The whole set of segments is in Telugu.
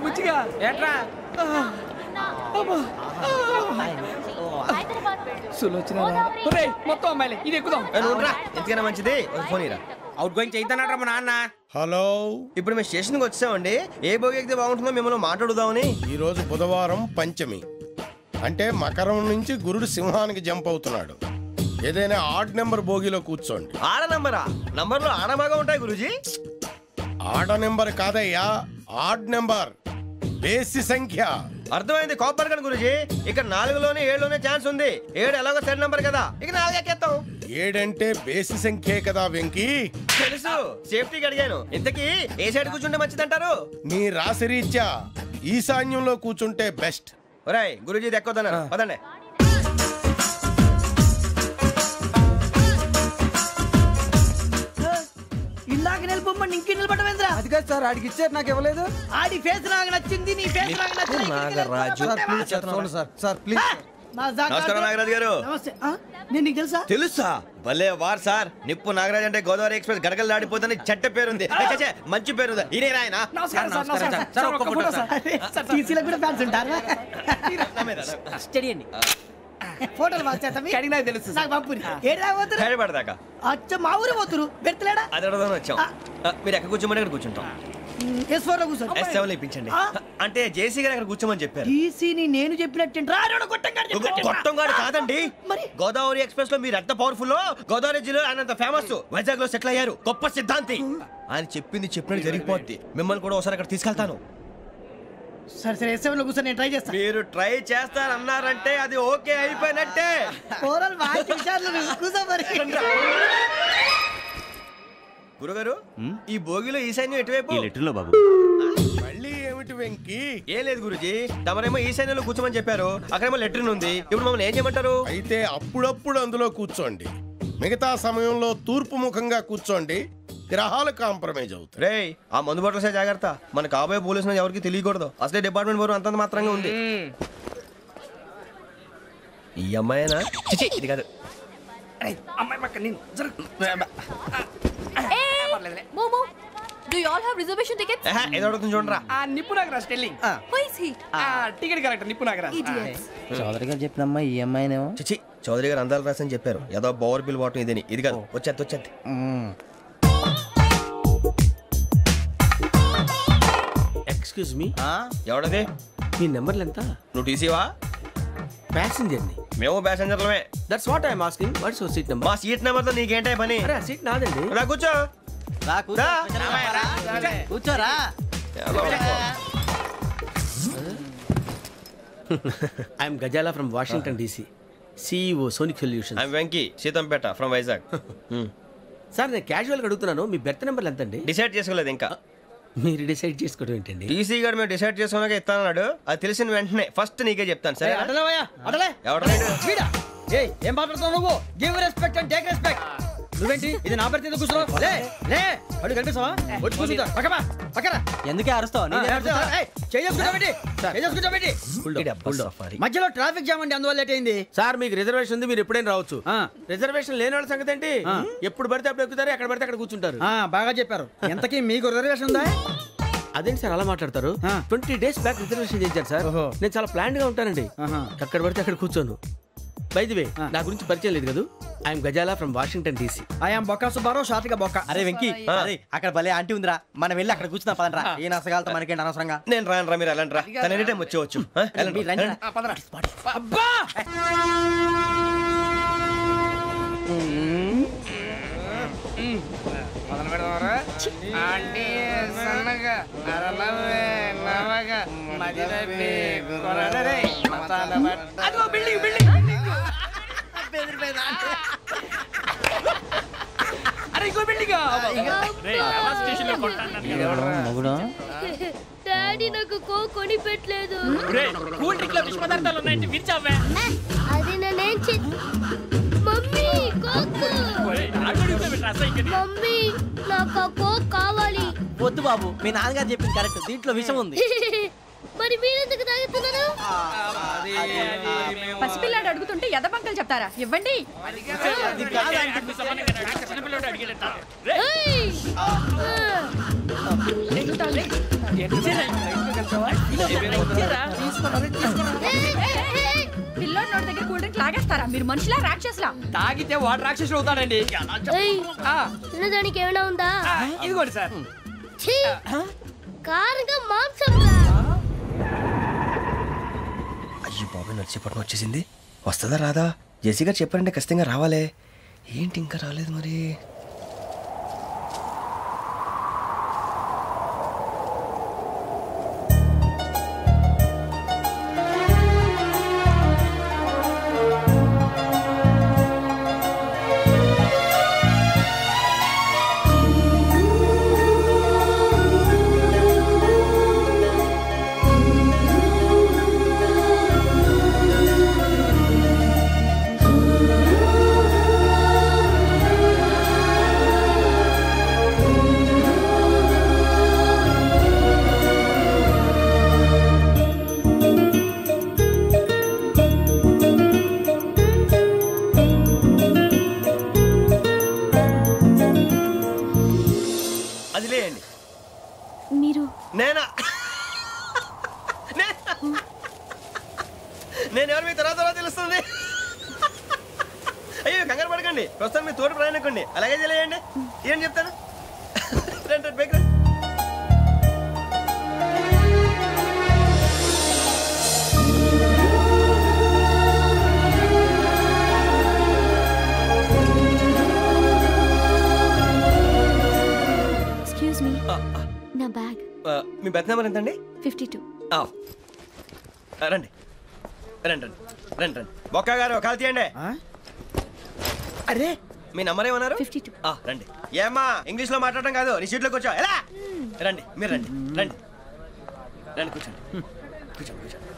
బుచ్చిగా ఏట్రా సులోచన మొత్తం అమ్మాయిలే ఇది ఎక్కుదాం. ఎందుకైనా మంచిది ఫోన్ ఇరా. అవుట్ గోయింగ్ చేద్దానట్రా మా నాన్న. హలో, ఇప్పుడు మేము స్టేషన్కి వచ్చామండి. ఏ బోగి ఎక్కితే బాగుంటుందో మిమ్మల్ని మాట్లాడుదామని. ఈరోజు బుధవారం పంచమి, అంటే మకరం నుంచి గురుడు సింహానికి జంప్ అవుతున్నాడు. ఏదైనా ఆడ్ నెంబర్ బోగిలో కూర్చోండి. ఆడ నంబరా? నంబర్లో ఆడ బాగా ఉంటాయి గురూజీ. ఆడ నెంబర్ కాదయ్యా, ఆడ్ నెంబర్, బేసి సంఖ్య. అర్థమైంది కాపర్ కానీ గురూజీ. ఇక్కడ 4లోనే 7లోనే ఛాన్స్ ఉంది. 7 ఎలాగో సెడ్ నంబర్ కదా, ఇక 4 ఎక్కేస్తాం. 7 అంటే బేసి సంఖ్యే కదా వెంకీ. తెలుసు, సేఫ్టీకి అడిగాను. ఇంతకీ ఏ సైడ్ కూర్చుంటే మంచిదంటారు? నీ రాశి రీత్యా ఈశాన్యంలో కూర్చుంటే బెస్ట్. ఒరేయ్ గురూజీ దెక్కొద్దన్నారు పదండి. ఇందాక నిలబొమ్మని ఇంకే నిలబడమేంద్రా? అది కాదు సార్, ఆడికి ఇచ్చారు నాకు ఇవ్వలేదు. ఆడి ఫేస్ నాకు నచ్చింది, నీ ఫేస్ నాకు నచ్చింది. Nagaraju sir please. నమస్కారం నాగరాజు గారు. నమస్తే. నేను నీకు తెలుసా? తెలుసా? భలే వార్ సార్. నిప్పు నాగరాజ్ అంటే గోదావరి ఎక్స్ప్రెస్ గడగలు దాడిపోతుంది చెట్ట పేరుంది. మంచి పేరు. ఇదే ఆయన. టీసీలో కూడా ఫ్యాన్స్ ఉంటారా? స్టడీ అండి. ఫోటోలు అడిగినా తెలుసు నాకు పంపుని. ఏడు పోతురు? హైదరాబాద్ అచ్చ మా ఊరు పోతురు. పెడతలేడా? అది అడగదామని వచ్చాం. మీరు ఎక్కడ కూర్చోమని అక్కడ కూర్చుంటాం. S4 లో కూర్చో. S7 లో ఇప్పించండి. అంటే జేసీ గారు అక్కడ కూర్చోమని చెప్పారు. టీసీని నేను చెప్పినట్టు గొట్టంగాడు కాదండి. మరి గోదావరి ఎక్స్ప్రెస్ లో మీరు ఎంత పవర్ఫుల్, గోదావరి జిల్లా ఆయన ఫేమస్. వైజాగ్ లో సెటిల్ అయ్యారు. గొప్ప సిద్ధాంతి. ఆయన చెప్పింది చెప్పినట్టు జరిగిపోద్ది. మిమ్మల్ని కూడా ఒకసారి అక్కడ తీసుకెళ్తాను. సరే సరే, S7 లో కూర్చొని నేను ట్రై చేస్తాను. మీరు ట్రై చేస్తారన్నారంటే అది ఓకే అయిపోయినట్టే. ఓవరాల్ బాగా విచారాలు కూర్చో మరి. గురుగారు, ఈ భోగిలో ఈశాన్యం ఎటువైపు? బాబు మళ్ళీ ఏమిటి వెంకీ? ఏం లేదు గురుజీ, తమరేమో ఈశాన్యంలో కూర్చోమని చెప్పారు. అక్కడేమో లెట్రిన్ ఉంది. ఇప్పుడు మమ్మల్ని ఏం చేయమంటారు? అయితే అప్పుడప్పుడు అందులో కూర్చోండి. మిగతా సమయంలో తూర్పు ముఖంగా కూర్చోండి. గ్రహాలు కాంప్రమైజ్ అవుతాయి. రే, ఆ మందు బాటలసే జాగ్రత్త. మన కాబోయే పోలీసులు ఎవరికి తెలియకూడదు. అసలే డిపార్ట్మెంట్ బోరు అంతంత మాత్రంగా ఉంది. ఈ అమ్మాయినా? చిచి, ఇది కాదు. అమ్మాయి పక్క నేను Momo, do you all have reservation tickets? ఏదో అడుగుతుంది చూడరా. ఆ నిప్పు Nagaraj telling. Who is he? Ticket correct నిప్పు నాగరాజ్. Idiots. చౌదరి గారు చెప్పినమ్మా ఈ అమ్మాయినేమో. చిచి, చౌదరి గారు అందాలు రాసని చెప్పారు. ఏదో బోర్ బిల్ వాటం ఇదని. ఇది కాదు. వచ్చేది. Excuse me, ఎవడది? మీ నెంబర్లు ఎంత? నువ్వు టీసీవా? ప్యాసింజర్ ని. మేము ప్యాసెంజర్లమే. That's what I'm asking. What's your seat number? మా సీట్ నెంబర్ తో నీకేంటే పని? అరే సీట్ నాదండి. రా కూర్చో. కూర్చోరా. I'm Ghazala from Washington DC, CEO Sonic Solutions. I'm Venky, Seethampeta from Vizag. Sir నేను క్యాజువల్గా అడుగుతున్నాను, మీ బెర్త్ నెంబర్లు ఎంత అండి? డిసైడ్ చేసుకోలేదు ఇంకా. మీరు డిసైడ్ చేసుకోవడం ఏంటండి? టీసీ గారు మేము డిసైడ్ చేసుకున్నాక ఇస్తానన్నాడు. అది తెలిసిన వెంటనే ఫస్ట్ నీకే చెప్తాను. సరే ఏం మాట్లాడుతున్నావు నువ్వు? Give respect and take respect. నువ్వేంటి ఇది నా పరిస్థితి కూర్చున్నావు? అడుగు కనిపిస్తావా? వచ్చి కూర్చుంటా. పక్కరా. ఎందుకే అరుస్తావు? మధ్యలో ట్రాఫిక్ జామ్ అండి, అందువల్ల లేట్ అయింది. సార్ మీకు రిజర్వేషన్ ఉంది, మీరు ఎప్పుడైనా రావచ్చు. రిజర్వేషన్ లేని వాళ్ళ సంగతి ఏంటి? ఎప్పుడు పడితే అప్పుడు ఎక్కుతారు, ఎక్కడ పడితే అక్కడ కూర్చుంటారు. బాగా చెప్పారు. ఎంతకీ మీకు రిజర్వేషన్ ఉందా? అదేంటి సార్ అలా మాట్లాడతారు? 20 days బ్యాక్ రిజర్వేషన్ చేశారు సార్. నేను చాలా ప్లాన్డ్ గా ఉంటానండి. అక్కడ పడితే అక్కడ కూర్చోను. బై ది వే, నా గురించి పరిచయం లేదు కదా. I'm Ghazala from Washington DC. I'm Bokka Subbarao, షార్ట్గా బొక్క. అరే వెంకీ, అక్కడ భలే ఆంటీ ఉందిరా, మనం వెళ్ళి అక్కడ కూర్చున్నా పదనరా. ఏ నసగాలతో మనకేంటి అనవసరంగా. నేను రాను, మీరు వెళ్ళండి రా. తన ఎనీ టైం వచ్చేవచ్చు. అబ్బా డాడీ నాకు కొని పెట్టలేదు. అది నేనేం మమ్మీ మమ్మీ నాకు ఆ కోక్ కావాలి. వద్దు బాబు, మీ నాన్నగారు చెప్పింది కరెక్ట్, దీంట్లో విషయం ఉంది. మరి మీరెందుకు తాగుతున్నారు? పసిపిల్లాడు అడుగుతుంటే ఎదబంకలు చెప్తారా? ఇవ్వండి. పిల్లోడి నోటి దగ్గర కూల్ డ్రింక్ లాగేస్తారా మీరు? మనుషులా రాక్షసులా? తాగితే వాటర్ రాక్షసుడు అవుతాడండి. తినడానికి ఏమైనా ఉందా? ఇదిగోండి సార్. కారంగా మాంసం. అయ్యో బాబాయ్ నడిచేపట్నం వచ్చేసింది. వస్తుందా రాదా? జేసీ గారు చెప్పారంటే ఖచ్చితంగా రావాలే. ఏంటి ఇంకా రాలేదు మరి? నేను ఎవరు మీ తర్వాత తెలుస్తుంది. అయ్యో కంగారు పడకండి, ప్రస్తుతం మీ తోటి ప్రయాణకండి. అలాగే తెలియండి. ఏం చెప్తాను రండి బైక్ రండి. ఎక్స్క్యూజ్ మీ, నా బ్యాగ్. మీ బెత్ నెంబర్ ఎంతండి? 52. రండి రండి రండి రండి రండి. బొక్క గారు కాల్ తీయండి. అరే మీ నంబర్ ఏమన్నారు? 52. రండి. ఏమ్మా ఇంగ్లీష్ లో మాట్లాడడం కాదు, నీ సీట్లో కూర్చో. ఎలా రండి, మీరు రండి రండి రండి, కూర్చోండి కూర్చోండి కూర్చోండి.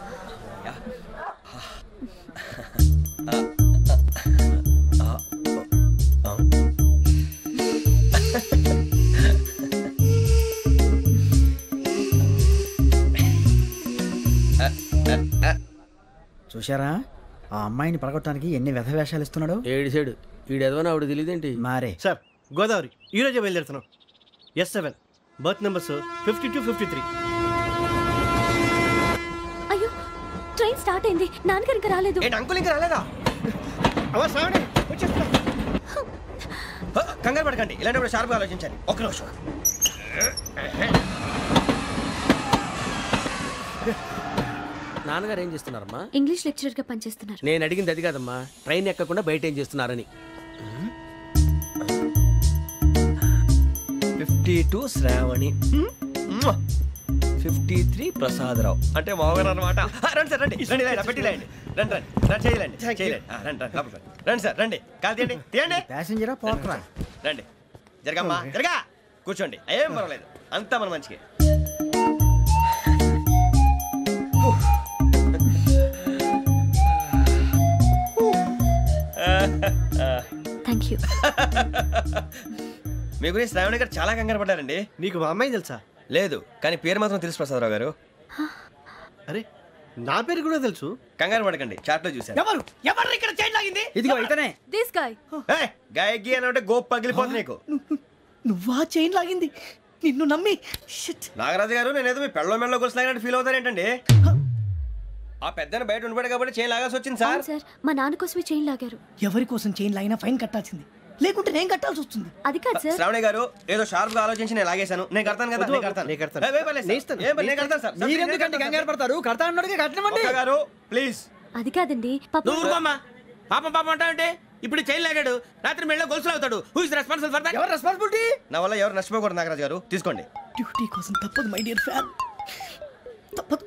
చూశారా ఆ అమ్మాయిని పడగొట్టడానికి ఎన్ని వ్యధ వేషాలు ఇస్తున్నాడు. ఏడు సైడు ఈడెదవని ఆవిడ తెలియదేంటి. మారే సార్ గోదావరి ఈరోజే బయలుదేరుతున్నాం. S7 berth numbers 52, 53. అయ్యో ట్రైన్ స్టార్ట్ అయింది, నాన్నగారు ఇంకా రాలేదు. అంకుల్ ఇంకా రాలేదా? కంగారు పడకండి, ఇలాంటప్పుడు షార్ప్గా ఆలోచించండి. ఒక్క నిమిషం. నాన్నగారు ఏం చేస్తున్నారమ్మా? ఇంగ్లీష్ లెక్చరర్ గా పనిచేస్తున్నారు. నేను అడిగింది అది కాదమ్మా, ట్రైన్ ఎక్కకుండా బయట ఏం చేస్తున్నారని. 52 శ్రావణి, 53 ప్రసాదరావు అంటే మామగారు అనమాట. రండి సార్ రండి రండి, పెట్టిలేండి. రండి రండి రండి, చేయలేండి చేయలేండి. రండి రండి రండి సార్ రండి, కాదు తీయండి తీయండి. ప్యాసింజరా పోట్రా. రండి జరగమ్మా జరగా, కూర్చోండి. ఏం పర్వాలేదు, అంతా మన మంచికి. Thank you. మీ గురించి శ్రావణి గారు చాలా కంగారు పడ్డారండి. నీకు మా అమ్మాయి తెలుసా? లేదు, కానీ పేరు మాత్రం తెలుసు ప్రసాదరావు గారు. అరే నా పేరు కూడా తెలుసు. కంగారు పడకండి, చాట్ లో చూసాను. ఎవరు ఎవరు ఇక్కడ చైన్ లాగింది? ఇదిగో ఇతనే. This guy. గాయకి అని అంటే గోప్ పగిలిపోతుంది నీకు. నువ్వా చైన్ లాగింది? నిన్ను నమ్మి. నాగరాజు గారు, నేనేదో మీ పెళ్ళ మెళ్ళ గురించి లాగినట్టు ఫీల్ అవుతారేంటండి? ఆ పెద్దని బయట ఉండిపోయాడు కాబట్టి చైన్ లాగాల్సి వచ్చింది సార్. సార్ మా నాన్న కోసమే చైన్ లాగారు. ఎవరి కోసం చైన్ లాగినా ఫైన్ కట్టాల్సింది, లేకుంటే నేను కట్టాల్సి వస్తుంది. అది కాదు సార్. శ్రావణి గారు ఏదో షార్ప్ గా ఆలోచించి నేను లాగేశాను. నేను కడతాను కదా, నేను కడతాను. నేను కడతాను సార్. మీరెందుకంటే కంగారు పడతారు? కడతా అన్నాడుగా కట్టమండి. గారు ప్లీజ్. అది కాదండి నువ్వు ఊరుకోమ్మా. పాపం పాపం అంటావంటే ఇప్పుడు చైన్ లాగాడు, రాత్రి మెళ్ళ గొలుసులు అవుతాడు. Who is responsible for that? ఎవరు రెస్పాన్సిబిలిటీ? నా వల్ల ఎవరు నష్టపోకూడదు నాగరాజు గారు, తీసుకోండి. డ్యూటీ కోసం తప్పదు మై డియర్ ఫ్యాన్, తప్పదు.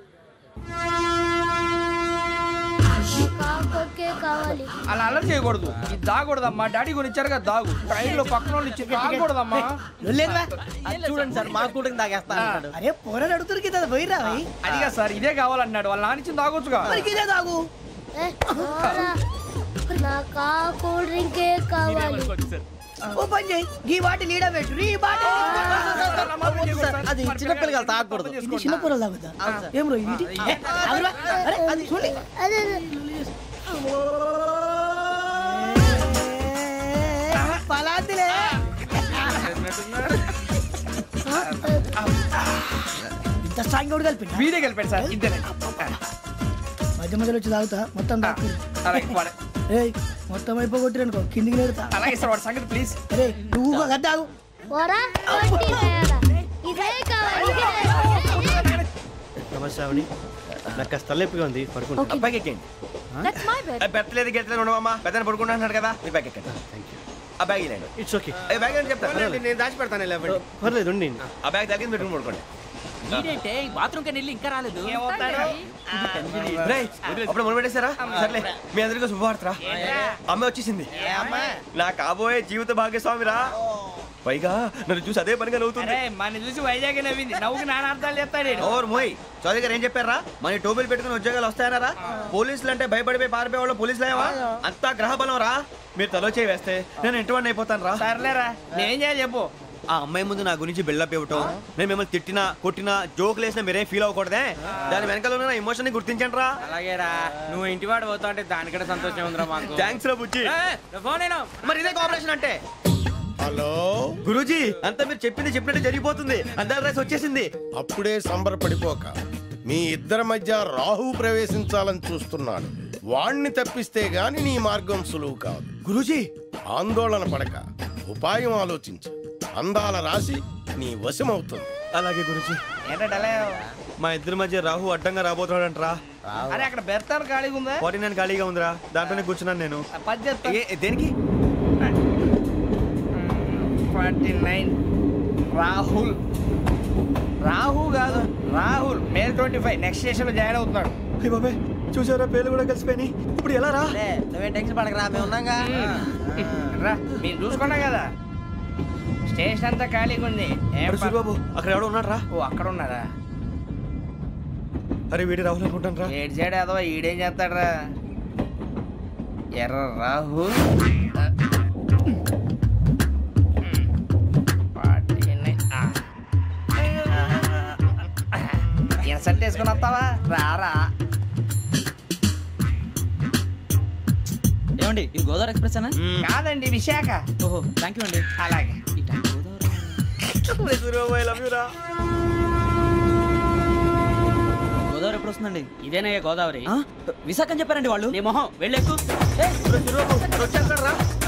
కావాలి. అలా అలర్ చేయకూడదు. ఇది దాగకూడదమ్మా. డాడీ కొని ఇచ్చారు కదా దాగు. ట్రైన్ లో పక్కన వాళ్ళు ఇచ్చి దాగకూడదమ్మా. చూడండి సార్, మా కూడా తాగేస్తా. అరే పోరాడు అడుగుతారు కదా, పోయిరా. అదిగా సార్, ఇదే కావాలన్నాడు. వాళ్ళ నాన్న ఇచ్చింది తాగొచ్చుగా. ఇదే తాగు. నాకు కూల్ డ్రింకే కావాలి. ఓ పని చేయి, ఈ బాటి లీడ పెట్టు. ఈ బాటి అది చిన్నపిల్లలు తాగకూడదు. ఇది చిన్న పొరలు తాగుతా. ఏం రో ఇది? అరే అది చూడండి. పలాతిలే. ఇంత స్ట్రాంగ్ కూడా కలిపి వీడే కలిపాడు సార్ ఇద్దరే. మధ్య మధ్యలో వచ్చి తాగుతా మొత్తం అలాగే వాడు- ఏయ్ మొత్తం అయిపోగొట్టిరనుకో కిందికి నేడుతా. అలాగే సార్ వాడు సంగతి ప్లీజ్. అరే నువ్వు కద్దాగు. నమస్తే ఆవిడ. నాకు కాస్త తలెప్పిగా ఉంది, పడుకుంటా. అబ్బాయికి ఎక్కండి. That's my bed. పెట్టలేదు గెట్టలేదు ఉండవమ్మా. పెద్దని పడుకుంటున్నాడు కదా, మీ బ్యాగ్ ఎక్కండి. ఆ బ్యాగ్ ఇలాండి. It's okay. బ్యాగ్ అని చెప్తాను, నేను దాచి పెడతాను. పర్లేదు ఉండి. ఆ బ్యాగ్ తగ్గింది పెట్టుకుని పడుకోండి. బాత్రూమ్ కి వెళ్ళి ఇంకా రాలేదు. రేయ్, అప్పుడు మొదలు పెట్టేశారా? సర్లే, మీ అందరికీ శుభవార్తరా. అమ్మ వచ్చేసింది. నా కాబోయే జీవిత భాగ్యస్వామిరా. పైగా నన్ను చూసి అదే పనిగా నవ్వుతుంది. మన చూసి వైజాగ్ నవ్వింది. నవ్వుకి నాన్న అర్థాలు చెప్తాడు. ఓర్ మోయ్, చౌదరి గారు ఏం చెప్పారా? మన టోబీలు పెట్టుకుని ఉద్యోగాలు వస్తాయనరా? పోలీసులు అంటే భయపడిపోయి పారిపోయే వాళ్ళు పోలీసులు ఏవా? అంతా గ్రహ బలం రా. మీరు తలో చేయి వేస్తే నేను ఇంటివాడిని అయిపోతాను రా. సర్లేరా, నేనేం చేయాలి చెప్పు. ఆ అమ్మాయి ముందు నా గురించి బిల్డప్ ఇవ్వటం, నేను మిమ్మల్ని తిట్టినా కొట్టినా జోకులు వేసినా మీరేం ఫీల్ అవ్వకూడదే. దాని వెనకాల ఉన్న ఎమోషన్ ని గుర్తించండి రా. అలాగేరా, నువ్వు ఇంటివాడు పోతా అంటే దానికంటే సంతోషం ఉందిరా మాకు. థ్యాంక్స్ రా బుజ్జి. ఫోన్ అయినా మరి ఇదే కోఆపరేషన్ అంటే. హలో గురూజీ, అంతా మీరు చెప్పింది చెప్పినట్టు జరిగిపోతుంది. అందాల రైస్ వచ్చేసింది. అప్పుడే సంబరపడిపోక, మీ ఇద్దరి మధ్య రాహు ప్రవేశించాలని చూస్తున్నాడు. వాణ్ణి తప్పిస్తే గాని నీ మార్గం సులువు కాదు. గురూజీ, ఆందోళన పడక, ఉపాయం ఆలోచించు. అందాల రాశి నీ వశమవుతుంది. అలాగే గురూజీ. ఏంటంటే మా ఇద్దరి మధ్య రాహు అడ్డంగా రాబోతున్నాడంటరా. అరే అక్కడ బెర్తారు ఖాళీగా ఉందా? 49 ఖాళీగా ఉందిరా, దాంట్లోనే కూర్చున్నాను నేను. దేనికి? 49 రాహుల్. రాహు కాదు, రాహుల్. మే 25 నెక్స్ట్ స్టేషన్ లో జాయిన్ అవుతున్నాడు. హే బాబాయ్, చూసారా పేర్లు కూడా కలిసిపోయినాయి. ఇప్పుడు ఎలా రా? నువ్వేం టెన్షన్ పడకరా, మేము ఉన్నాగా. రా, మీరు చూసుకున్నా కదా స్టేషన్ అంతా ఖాళీగా ఉంది. బాబు అక్కడ ఎవడో ఉన్నాడు రా. ఓ అక్కడ ఉన్నారా? అరే వీడి రాహుల్ అనుకుంటాను రా. ఏడు సైడ్ ఏదో ఈడేం చేస్తాడరా? ఎర్ర రాహుల్. ఇన్సల్ట్ వేసుకుని వస్తావా? రారా. ఏమండి ఇది గోదావరి ఎక్స్ప్రెస్ అనా? కాదండి, విశాఖ. ఓహో థ్యాంక్ యూ అండి. అలాగే. గోదావరి ఎప్పుడు వస్తుందండి? ఇదేనయ్య గోదావరి. విశాఖ అని చెప్పారండి వాళ్ళు. నీ మొహం వెళ్ళెక్కు.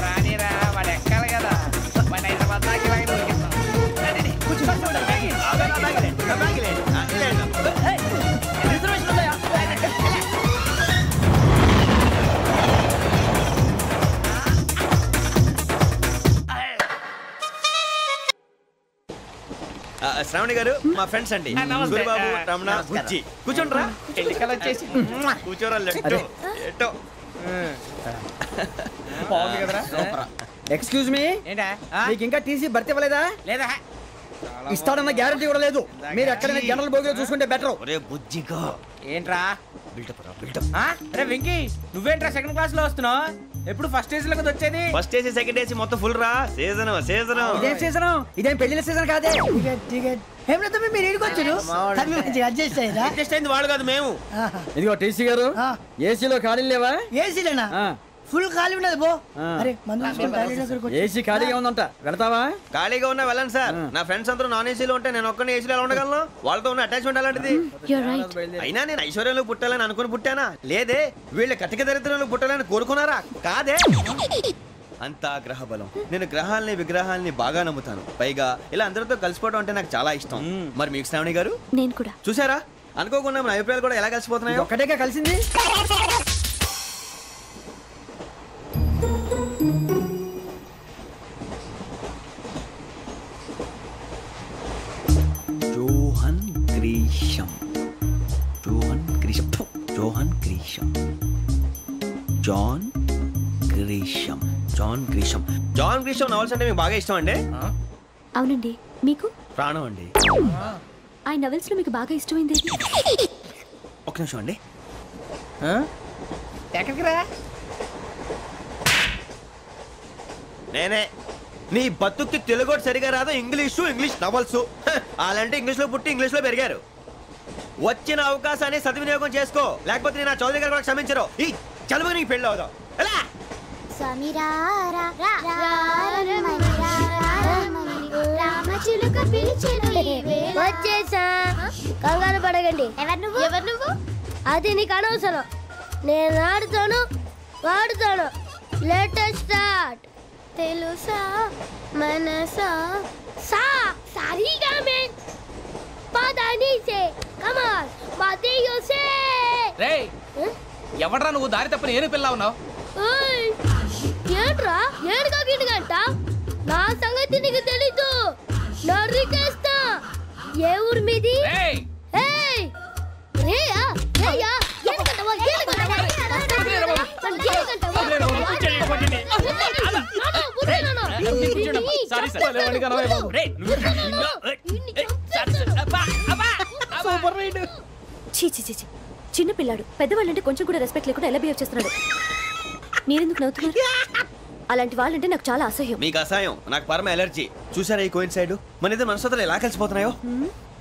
రానిరా, వాడు ఎక్కాలి కదా. వాడు హైదరాబాద్ దాకా ఇలాగే దొరికిస్తాం. శ్రావణి గారు మా ఫ్రెండ్స్ అండి. నమస్తే. గురుబాబు, రమణ, బుజ్జి. కూర్చోండి రా. ఎన్నికలు వచ్చేసి కూర్చోరా. లెట్టో ఎట్టో. బాగుంది కదరా? ఎక్స్క్యూజ్ మీ, ఏంటా? మీకు ఇంకా టీసీ భర్తీ ఇవ్వలేదా? లేదా ఇస్తాడన్న గ్యారంటీ కూడా లేదు. మీరు ఎక్కడైనా జనరల్ బోగిలో చూసుకుంటే బెటర్. ఒరే బుజ్జిగా, ఏంట్రా? బిల్డప్ రా, బిల్డప్. అరే వెంకీ, నువ్వేంట్రా సెకండ్ క్లాస్ లో వస్తున్నావు? ఎప్పుడు ఫస్ట్ ఏజ్ లో కదా వచ్చేది? ఫస్ట్ ఏసీ సెకండ్ ఏసీ మొత్తం ఫుల్ రా. Season season. ఇదేం సీజన్? ఇదేం పెళ్లిన సీజన్ కాదే. టికెట్ టికెట్ ఏమిటో మీరు ఇడికొచ్చారు. అడ్జస్ట్ అయ్యారా? అడ్జస్ట్ అయింది వాళ్ళు కాదు, మేము. ఇదిగో టీసీ గారు, ఏసీలో ఖాళీ లేవా? ఏసీలేనా? ఫుల్ ఖాళీ ఉండదు బో. అరే ఏసీ ఖాళీగా ఉందంట, వెళ్తావా? ఖాళీగా ఉన్నా వెళ్ళండి సార్. నా ఫ్రెండ్స్ అందరూ నాన్ ఏసీలో ఉంటే నేను ఒక్కనే ఏసీలో ఎలా ఉండగలను? వాళ్ళతో ఉన్న అటాచ్మెంట్ అలాంటిది. You're right. అయినా నేను ఐశ్వర్యంలో పుట్టాలని అనుకుని పుట్టానా? లేదే. వీళ్ళ కటిక దరిద్రంలో పుట్టాలని కోరుకున్నారా? కాదే. అంతా గ్రహ బలం. నేను గ్రహాలని విగ్రహాలని బాగా నమ్ముతాను. పైగా ఇలా అందరితో కలిసిపోవడం అంటే నాకు చాలా ఇష్టం. మరి మీకు శ్రావణి గారు? నేను కూడా. చూసారా, అనుకోకుండా మన అభిప్రాయాలు కూడా ఎలా కలిసిపోతున్నాయో. ఒక్కటేగా కలిసింది. John Grisham, John Grisham, John Grisham, John Grisham, John Grisham. John Grisham novels అంటే మీకు బాగా ఇష్టం అండి? అవునండి. మీకు? ప్రాణం అండి. ఆ నవెల్స్ లో మీకు బాగా ఇష్టమైంది? ఒక నిమిషం అండి. ఎక్కడికి రా? నేనే. నీ బతుక్కి తెలుగు సరిగా రాదు, ఇంగ్లీష్ నవల్స్. అలాంటి ఇంగ్లీష్లో పుట్టి ఇంగ్లీష్లో పెరిగారు. వచ్చిన అవకాశాన్ని సద్వినియోగం చేసుకో, లేకపోతే నేను నా చౌదరి గారు కూడా క్షమించరు. ఈ చదువు నీకు పెళ్ళి అవుదాం. ఎలా? వచ్చేసా కంగారు పడకండి. ఎవరు నువ్వు? అది నీకు అనవసరం. నేను ఆడుతాను, వాడుతాను. Latest start. తెలుసా మనసా సా సారీగా మెన్ పదనిసే కమాన్ మదియోసే. రేయ్ ఎవడ్రా నువ్వు దారి తప్పని ఏను పిల్ల ఉన్నావు? ఓయ్ ఏంట్రా ఏడుగా గిడుగంట? నా సంగతి నీకు తెలీదు. నరికేస్తా. ఏ ఊరు మీది? ఏయ్ రేయా రేయా ఏడుగంటవా ఏడుగంటవా చిన్న పిల్లాడు పెద్దవాళ్ళంటే కొంచెం కూడా రెస్పెక్ట్ లేకుండా ఎలా బిహేవ్ చేస్తున్నాడు. మీరెందుకు నవ్వుతున్నారు? అలాంటి వాళ్ళంటే నాకు చాలా అసహ్యం. మీకు అసహ్యం, నాకు పరమ ఎలర్జీ. చూసారా ఈ కోయిన్సైడ్? మన ఇద్దరు మనసులు ఎలా కలిసిపోతున్నాయో.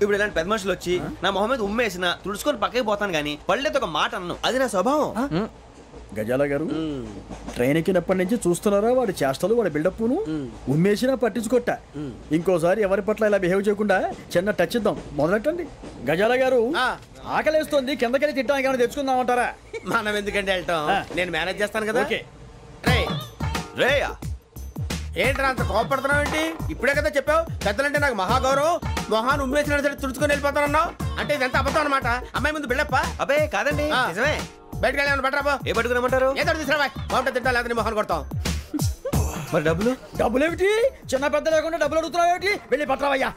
ఇప్పుడు ఇలాంటి పెద్ద మనుషులు వచ్చి నా మొహం మీద ఉమ్మేసిన తుడుచుకొని పక్కకి పోతాను కానీ పళ్ళేతో ఒక మాట అన్ను. అది నా స్వభావం. గజాల గారు ట్రైన్ ఎక్కినప్పటి నుంచి చూస్తున్నారా వాడి చేష్టలు, వాడి బిల్డప్ను? ఉమ్మేసినా పట్టించుకోట. ఇంకోసారి ఎవరి పట్ల ఇలా బిహేవ్ చేయకుండా చిన్న టచ్ ఇద్దాం. మొదలెట్టండి. గజాల గారు ఆకలేస్తుంది, కిందకెళ్ళి తిట్టడానికి ఏమైనా తెచ్చుకుందామంటారా? మనం ఎందుకంటే వెళ్తాం, నేను మేనేజ్ చేస్తాను కదా. రేయా ఏంట్రా అంత కోపడుతున్నావు ఏంటి? ఇప్పుడే కదా చెప్పావు పెద్దలంటే నాకు మహాగౌరవం, మొహాన్ని ఉమ్మేసిన సరే తుడుచుకొని వెళ్ళిపోతానన్నావు. అంటే ఇదంతా అబద్ధం అనమాట. అమ్మాయి ముందు బిల్డప్ప? అబ్బే కాదండి, నిజమే. బయటకు వెళ్ళి బట్రాబో. ఏ పట్టుకురమ్మంటారు? ఏదో తీసుకురా బాగుంటుంది తింటా, లేదా మొహాన్ని కొడతాం. మరి డబ్బులు? డబ్బులు ఏమిటి? చిన్న పెద్ద లేకుండా డబ్బులు అడుగుతున్నావు ఏమిటి? వెళ్ళి పట్టరావయ్యా.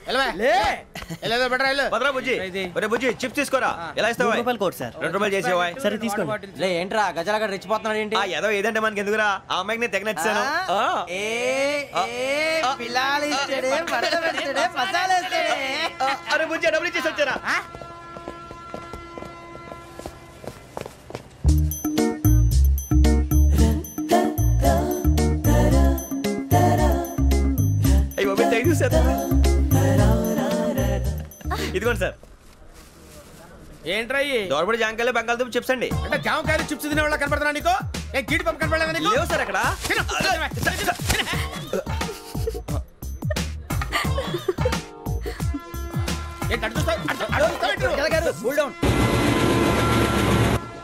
పదరా బుజ్జి. ఒరే బుజ్జి చిప్స్ తీసుకోరా. ఎలా ఇస్తావా? Court sir. 2 రూపాయలు చేసేవా? సరే తీసుకోండి. లే ఏంట్రా గజాల గడ రెచ్చిపోతున్నాడు ఏంటి? ఏదో ఏదంటే మనకి ఎందుకురా, ఆ అమ్మాయికి నేను తెగ నచ్చాను. అరే బుజ్జి డబ్బులు ఇచ్చేసి వచ్చారా? ఇదిగోండి సార్. ఏంట్రా దోరబడి జాంకాయలు బంగాళదుంప చిప్స్ అండి. అంటే జామకాయలు చిప్స్ తినే వాళ్ళ కనపడుతున్నా నీకు? గీడి పంప కనపడలేదా నీకు? లేవు సార్ అక్కడ.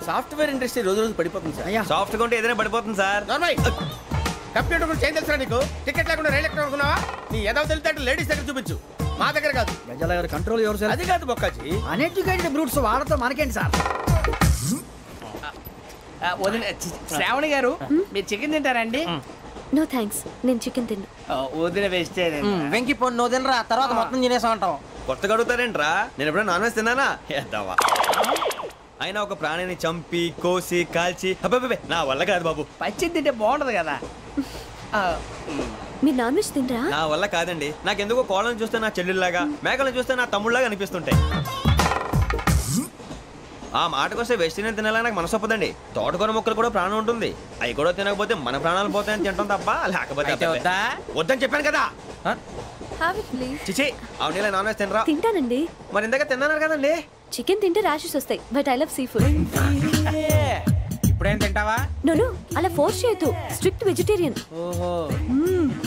సాఫ్ట్వేర్ ఇండస్ట్రీ రోజు రోజు పడిపోతుంది సార్. సాఫ్ట్ గా ఉంటే ఏదైనా పడిపోతుంది సార్. కంప్యూటర్ గురించి ఏం తెలుసా నీకు? టికెట్ లేకుండా రైలు ఎక్కడ అనుకున్నావా? నీ ఏదో తెలితే లేడీస్ దగ్గర చూపించు, మా దగ్గర కాదు. గజాల గారు కంట్రోల్ ఎవరు సార్? అది కాదు బొక్కాజీ. అన్ఎడ్యుకేటెడ్ బ్రూట్స్ వాళ్ళతో మనకేంటి సార్? శ్రావణి గారు మీరు చికెన్ తింటారండి? నో థ్యాంక్స్, నేను చికెన్ తిన్నా. వదిన వేస్తే వెంకి పొన్ను నువ్వు తినరా, తర్వాత మొత్తం తినేసా ఉంటాం. కొత్తగా అడుగుతారేంట్రా? నేను ఎప్పుడైనా నాన్ వెజ్ తిన్నానా? ఎద్దావా. అయినా ఒక ప్రాణిని చంపి కోసి కాల్చి అబ్బే నా వల్ల కాదు బాబు. పచ్చి తింటే బాగుంటది కదా. మీరు నాన్ వెజ్ తినరా? నా వల్ల కాదండి. నాకెందుకో కోళ్ళని చూస్తే నా చెల్లెల్లాగా, మేకలను చూస్తే నా తమ్ముళ్ళలాగా అనిపిస్తుంటాయి. ఆ మాటకొస్తే వెస్టిరియన్ తినాలని నాకు మనసు ఒప్పదండి. తోటకూర మొక్కలు కూడా ప్రాణం ఉంటుంది. అవి కూడా తినకపోతే మన ప్రాణాలు పోతాయని తింటాం తప్ప లేకపోతే వద్దని చెప్పాను కదా. చిచి అవునీ నాన్ వెజ్ తినరా? తింటానండి. మరి ఇందాక తిన్నాను కదండి. చికెన్ తింటే ర్యాషెస్ వస్తాయి, but I love sea food. ఇప్పుడేం తింటావా? నో అలా ఫోర్స్ చేయొద్దు. Strict vegetarian. ఓహో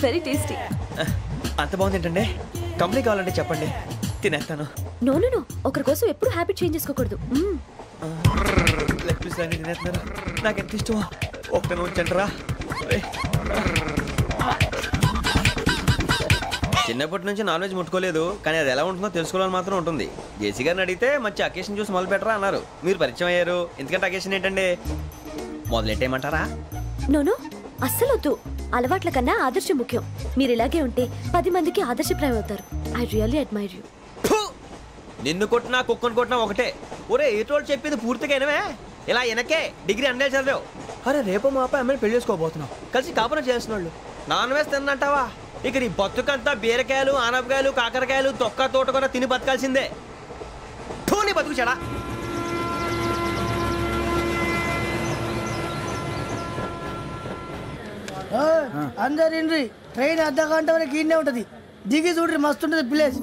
వెరీ టేస్టీ. అంత బాగుంది ఏంటండి? కంప్లీట్ కావాలంటే చెప్పండి, తినేస్తాను. నో ఒకరి కోసం ఎప్పుడు హ్యాబిట్ చేంజ్ చేసుకోకూడదు. లెగ్ పీస్ అన్ని తినేస్తున్నారు, నాకు ఎంత ఇష్టమో. ఒకటే ఉంచండి రా. చిన్నప్పటి నుంచి నాన్ వెజ్ ముట్టుకోలేదు, కానీ అది ఎలా ఉంటుందో తెలుసుకోవాలని మాత్రం ఉంటుంది. జేసీ గారిని అడిగితే మంచి అకేషన్ చూసి మొదలు పెట్టరా అన్నారు. మీరు పరిచయం అయ్యారు, ఎందుకంటే అకేషన్ ఏంటండి? మొదలెట్టేయమంటారా? నో అస్సలు వద్దు. అలవాట్ల కన్నా ఆదర్శం ముఖ్యం. మీరు ఇలాగే ఉంటే 10 మందికి ఆదర్శప్రాయం అవుతారు. I really admire you. నిన్ను కొట్టినా కుక్కను కొట్టినా ఒకటే. ఒరే ఏటోళ్ళు చెప్పింది పూర్తిగా వినవే. ఇలా వెనకే డిగ్రీ అన్నే చదివావు. అరే రేపు మా అబ్బాయి అమ్మని పెళ్లి చేసుకోబోతున్నావు, కలిసి కాపురం చేసిన వాళ్ళు నాన్ వెజ్ తిన్నంటావా? ఇక నీ బతుకంతా బీరకాయలు, ఆనపకాయలు, కాకరకాయలు, తొక్క తోట కూడా తిని బతకాల్సిందే. నీ బతుకు చెడా. అందరు ఇండ్రి, ట్రైన్ అర్ధ గంట వరకు ఇన్నే ఉంటది. దిగి చూడ్రి, మస్తు ఉంటది ప్లేస్.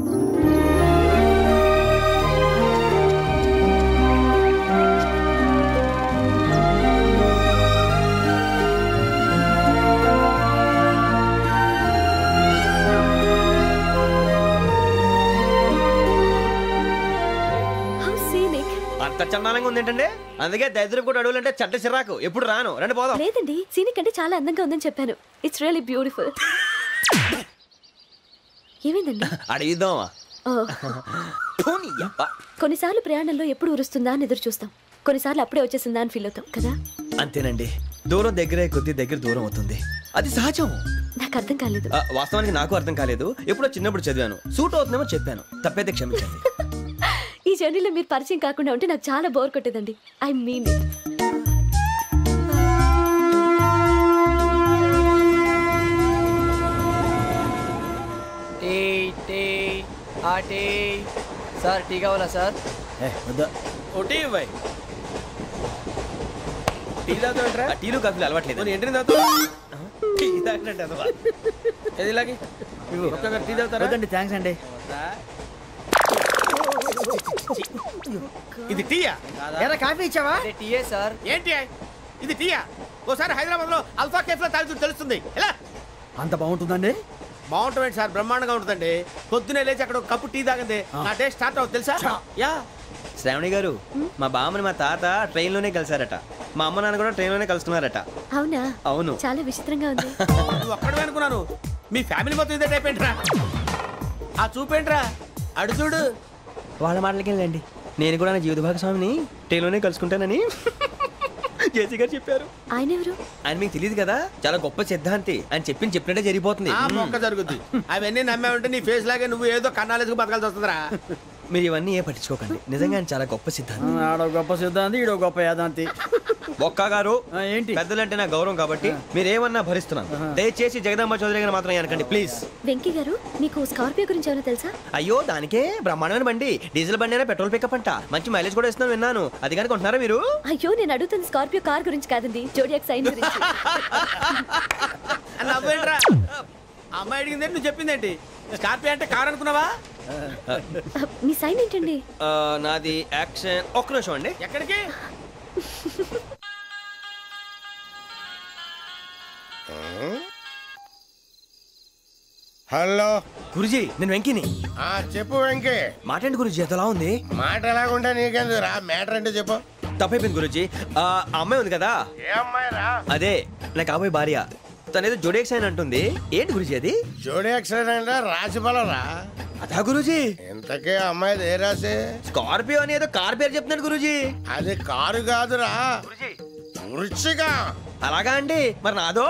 ఇంత చందానంగా ఉంది ఏంటండి? అందుకే దరిద్రం కూడా అడవులు అంటే చెడ్డ చిరాకు. ఎప్పుడు రాను, రండి పోదాం. లేదండి, సీనిక్ అంటే చాలా అందంగా ఉందని చెప్పాను. It's really beautiful. ఏమైందండి? అడిగిద్దామా? కొన్నిసార్లు ప్రయాణంలో ఎప్పుడు ఉరుస్తుందా అని ఎదురు చూస్తాం, కొన్నిసార్లు అప్పుడే వచ్చేసిందా అని ఫీల్ అవుతాం కదా. అంతేనండి, దూరం దగ్గరే కొద్ది దగ్గర దూరం అవుతుంది, అది సహజం. నాకు అర్థం కాలేదు. వాస్తవానికి నాకు అర్థం కాలేదు. ఎప్పుడో చిన్నప్పుడు చదివాను, సూట్ అవుతుందేమో చెప్పాను, తప్పైతే క్షమించండి. ఈ జర్నీలో మీరు పరిచయం కాకుండా ఉంటే నాకు చాలా బోర్ కొట్టేదండి. I mean it. Sir tea కావాలా సార్? టీ తాగుతాంట్రా? టీలు కాఫీలు అలవాట్లేదు. ఏంటి తాగుతావు? టీ తాగినట్టు ఏది ఇలాగే టీ తాగుతారా? థ్యాంక్స్ అండి. ఇది టీయా? ఎరా కాఫీ ఇచ్చావా? టీయే సార్. ఏంటి ఇది టీయా? ఓసారి హైదరాబాద్ లో అల్ఫా కేఫ్ లో తాగుతూ తెలుస్తుంది. ఎలా అంత బాగుంటుందండి? బాగుంటుంది సార్, బ్రహ్మాండంగా ఉంటుందండి. పొద్దునే లేచి అక్కడ ఒక కప్పు టీ తాగింది నా డే స్టార్ట్ అవుతుంది తెలుసా? యా. శ్రావణి గారు, మా బామ్మని మా తాత ట్రైన్ లోనే కలిసారట, మా అమ్మ నాన్న కూడా ట్రైన్ లోనే కలుస్తున్నారట. అవునా? అవును. చాలా విచిత్రంగా ఉంది. నువ్వు ఒక్కడే అనుకున్నాను, మీ ఫ్యామిలీ మొత్తం ఇదే టైప్ ఏంట్రా? ఆ చూపేంట్రా, అడు చూడు. వాళ్ళ మాటలకి వెళ్ళండి, నేను కూడా నా జీవిత భాగస్వామిని ట్రైన్ లోనే కలుసుకుంటానని జేసీ గారు చెప్పారు. ఆయన ఎవరు? ఆయన మీకు తెలియదు కదా, చాలా గొప్ప సిద్ధాంతి. ఆయన చెప్పినట్టే జరిగిపోతుంది. ఆ మొక్క జరుగుద్ది. అవన్నీ నమ్మావంటే నీ ఫేస్ లాగే నువ్వు ఏదో కన్నాలేసుకు బతకాల్సి వస్తుందిరా. మీరు ఇవన్నీ ఏ పట్టించుకోకండి, నిజంగా ఆయన చాలా గొప్ప సిద్ధాంతి. ఆడో గొప్ప సిద్ధాంతి, ఈడో గొప్ప యాదాంతి. ఒక్క గారు ఏంటి? పెద్దలంటే నా గౌరవం కాబట్టి మీరేమన్నా భరిస్తున్నాను. దయచేసి జగదాంబ చౌదరి గారు మాత్రం అనకండి ప్లీజ్. వెంకీ గారు, మీకు స్కార్పియో గురించి ఏమైనా తెలుసా? అయ్యో, దానికే బ్రహ్మాండమైన బండి, డీజిల్ బండి అయినా పెట్రోల్ పికప్ అంట, మంచి మైలేజ్ కూడా ఇస్తున్నాను విన్నాను. అది కానీ కొంటున్నారా మీరు? అయ్యో, నేను అడుగుతుంది స్కార్పియో కార్ గురించి కాదండి, జోడియాక్ సైన్ గురించి. నవ్వేంట్రా? అమ్మాయి అడిగింది నువ్వు చెప్పిందేంటి? స్కార్పియో అంటే కార్ అనుకున్నావా? మీ సైన్ ఏంటండి? నాది యాక్షన్. ఒక్క నిమిషం అండి. ఎక్కడికి? హలో గురుజీ, నేను వెంకీని. చెప్పు వెంకీ. మాట ఏంటి గురుజీ, అదలా ఉంది? మాట ఎలాగుంటా నీకెందుకు రా, మ్యాటర్ అంటే చెప్పు. తప్పైపోయింది గురుజీ. ఆ అమ్మాయి ఉంది కదా, ఏ అమ్మాయి రా? అదే నా కాబోయే భార్య. తనేదో జోడేక్స్ అని అంటుంది. ఏంటి గురుజీ అది? జోడి యాక్సిడెంట్ రాసి బలరా? అదా గురుజీ. ఇంతకే అమ్మాయి ఏ రాసి? స్కార్పియో అని ఏదో కార్ పేరు చెప్తున్నాడు గురుజీ. అది కారు కాదురా, వృచ్చిక. అలాగా అండి, మరి నాదో?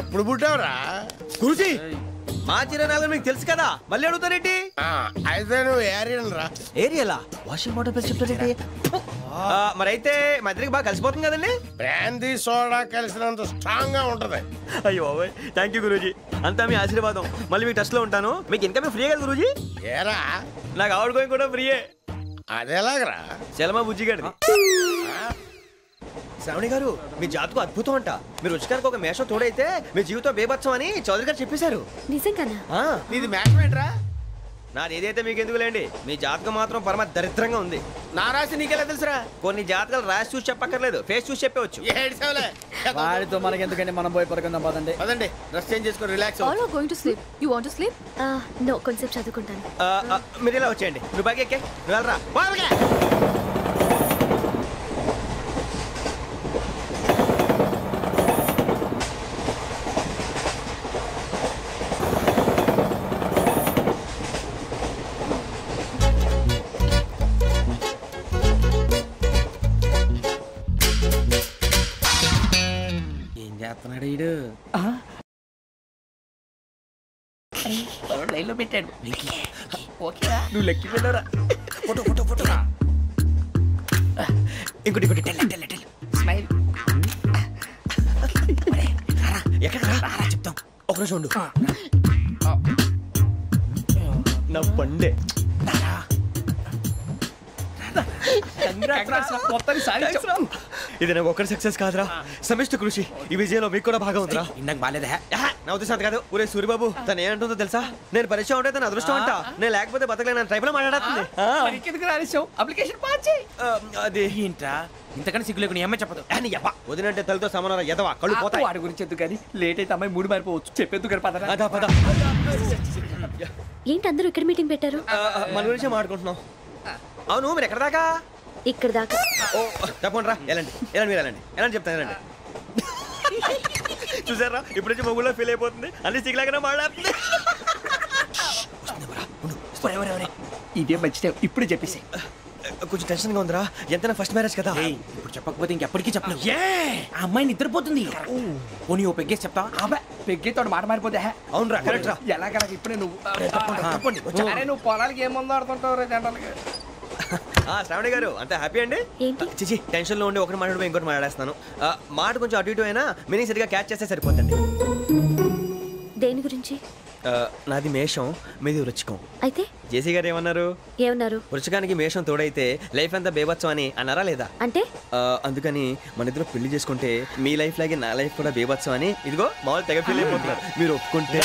ఎప్పుడు పుట్టావురా గురుజీ? మా చిరనాలు మీకు తెలుసు కదా, మళ్ళీ అడుగుతారేంటి? అయితే నువ్వు ఏరియన్ రా. ఏరియలా? వాషింగ్ వాటర్ పేరు చెప్తారేంటి? మరైతే మా ఇద్దరికి బాగా కలిసిపోతుంది కదండి? బ్రాందీ సోడా కలిసినంత స్ట్రాంగ్ గా ఉంటది. అయ్యో థ్యాంక్ యూ గురూజీ, అంతా మీ ఆశీర్వాదం. మళ్ళీ మీకు టచ్ లో ఉంటాను. మీకు ఇంకా ఫ్రీ కదా గురూజీ? ఏరా, నాకు ఆవిడ గోయింగ్ కూడా ఫ్రీయే. అదేలాగరా? చలమా బుజ్జి గారిది. శ్రావణి గారు, మీ జాతకు అద్భుతం అంట. మీరు రుచికారికి ఒక మేషం తోడైతే మీ జీవితం బేబత్సం అని చౌదరి గారు చెప్పేశారు. నిజంగానా? నీది మేషం ఏంట్రా? నాది ఏదైతే మీకు ఎందుకు లేండి, మీ జాతకం మాత్రం పరమ దరిద్రంగా ఉంది. నా రాసి నీకెలా తెలుసురా? కొన్ని జాతకాలు రాసి చూసి చెప్పక్కర్లేదు, ఫేస్ చూసి చెప్పవచ్చు. వాడితో మనకి ఎందుకంటే మనం పోయి పడుకుందాం పదండి. పదండి, డ్రెస్ చేంజ్ చేసుకొని relax. All are going to sleep. You want to sleep? No, కొంచెం చదువుకుంటాను. మీరు ఇలా వచ్చేయండి. నువ్వు బాగా ఎక్కే, నువ్వు వెళ్ళరా. చేస్తున్నాడు ఈడు. లైన్ లో పెట్టాడు. ఓకేరా, నువ్వు లెక్కి పెట్టారా? Photo photo photo. ఇంకోటి ఇంకోటి స్మైల్. ఎక్కడ చెప్తాం, ఒక నిమిషం ఉండు. నా పండే ఇది నాకు ఒక్కరి సక్సెస్ కాదురా, సమిష్టి కృషి. ఈ విజయంలో మీకు కూడా భాగం ఉందిరా. నాకు బాలేదా? నా ఉద్దేశం కాదు. ఊరే సూరిబాబు, తను ఏమంటుందో తెలుసా? నేను పరిచయం ఉంటే తన అదృష్టం అంట. నేను లేకపోతే బతకలేను ట్రైబ్ లో మాట్లాడుతుంది. అప్లికేషన్ పాస్ చేయి. అది ఏంట్రా ఇంతకన్నా సిగ్గు లేకుండా ఏమై చెప్పదు. వదినంటే తలతో సమానం ఎదవా, కళ్ళు పోతాయి. వాడి గురించి ఎందుకు కానీ, లేట్ అయితే అమ్మాయి మూడు మారిపోవచ్చు. చెప్పేందుకు కానీ పద. ఏంటి అందరూ ఇక్కడ మీటింగ్ పెట్టారు? మన గురించి మాట్లాడుకుంటున్నాం. అవును మీరు ఎక్కడ దాకా? ఇక్కడ దాకా. ఓ తప్పకుండా రా, వెళ్ళండి మీరు వెళ్ళండి చెప్తాను వెళ్ళండి. చూసారా ఇప్పుడు నుంచి మొగుల్లో ఫీల్ అయిపోతుంది, అన్ని సిగ్లాగానే మాట్లాడుతుంది. ఇదే మంచి ఇప్పుడు చెప్పేసి. కొంచెం టెన్షన్గా ఉందిరా, ఎంతైనా ఫస్ట్ మ్యారేజ్ కదా. ఇప్పుడు చెప్పకపోతే ఇంకెప్పటికీ చెప్పలేవు. ఆ అమ్మాయి నిద్రపోతుంది. పోనీ ఓ పెగ్గేసి చెప్తావా? అబ్బా పెగ్గేతో మాట మారిపోతే. అవునరా కరెక్ట్ రా. ఎలాగ ఇప్పుడే నువ్వు నువ్వు పొలాలకి ఏం మందు ఆడుతుంటావు రే జనరల్గా. శ్రావణి గారు అంత హ్యాపీ అండి? చిచి టెన్షన్ లో ఉండి ఒకటి మాట్లాడిపోయి ఇంకోటి మాట్లాడేస్తాను. మాట కొంచెం అటు ఇటు అయినా మీనింగ్ సరిగా క్యాచ్ చేస్తే సరిపోతుంది. దేని గురించి? నాది మేషం, మీది వృచ్చికం. అయితే జేసీ గారు ఏమన్నారు? వృచ్చికానికి మేషం తోడైతే లైఫ్ అంతా బేబత్సం అని అన్నారా లేదా? అంటే అందుకని మన ఇద్దరు పెళ్లి చేసుకుంటే మీ లైఫ్ లాగే నా లైఫ్ కూడా బేబత్సం అని ఇదిగో మామూలు తెగ ఫీల్ అయిపోతున్నారు. మీరు ఒప్పుకుంటే